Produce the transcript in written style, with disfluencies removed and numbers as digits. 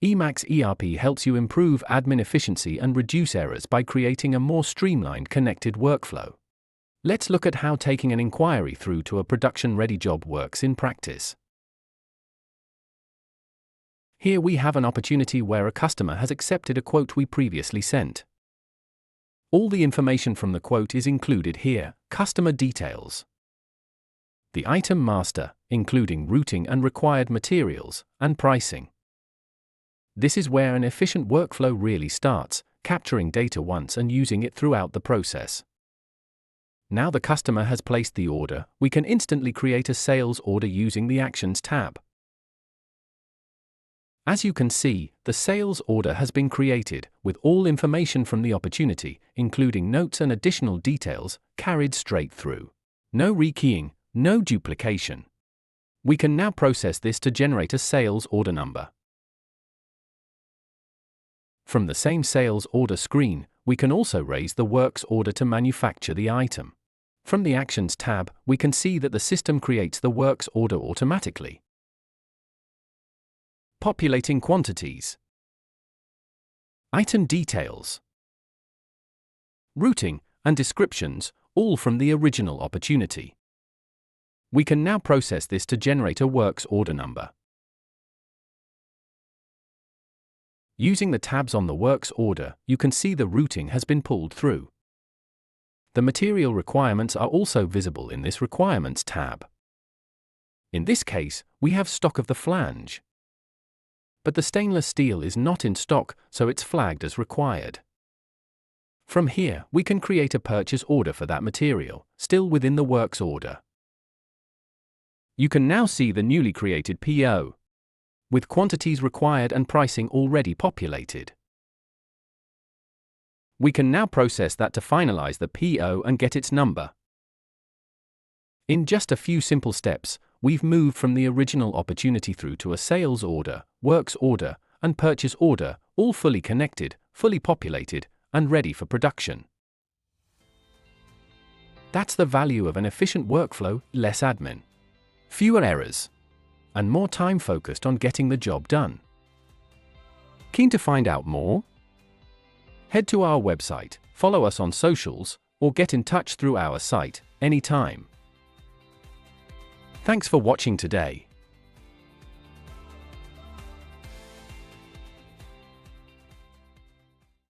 E-Max ERP helps you improve admin efficiency and reduce errors by creating a more streamlined, connected workflow. Let's look at how taking an inquiry through to a production-ready job works in practice. Here we have an opportunity where a customer has accepted a quote we previously sent. All the information from the quote is included here: customer details, the item master, including routing and required materials, and pricing. This is where an efficient workflow really starts, capturing data once and using it throughout the process. Now the customer has placed the order, we can instantly create a sales order using the Actions tab. As you can see, the sales order has been created, with all information from the opportunity, including notes and additional details, carried straight through. No rekeying, no duplication. We can now process this to generate a sales order number. From the same sales order screen, we can also raise the works order to manufacture the item. From the Actions tab, we can see that the system creates the works order automatically. Populating quantities, item details, routing, and descriptions, all from the original opportunity. We can now process this to generate a works order number. Using the tabs on the works order, you can see the routing has been pulled through. The material requirements are also visible in this Requirements tab. In this case, we have stock of the flange. But the stainless steel is not in stock, so it's flagged as required. From here, we can create a purchase order for that material, still within the works order. You can now see the newly created PO, with quantities required and pricing already populated. We can now process that to finalize the PO and get its number. In just a few simple steps, we've moved from the original opportunity through to a sales order, works order, and purchase order, all fully connected, fully populated, and ready for production. That's the value of an efficient workflow: less admin, fewer errors, and more time focused on getting the job done. Keen to find out more? Head to our website, follow us on socials, or get in touch through our site anytime. Thanks for watching today.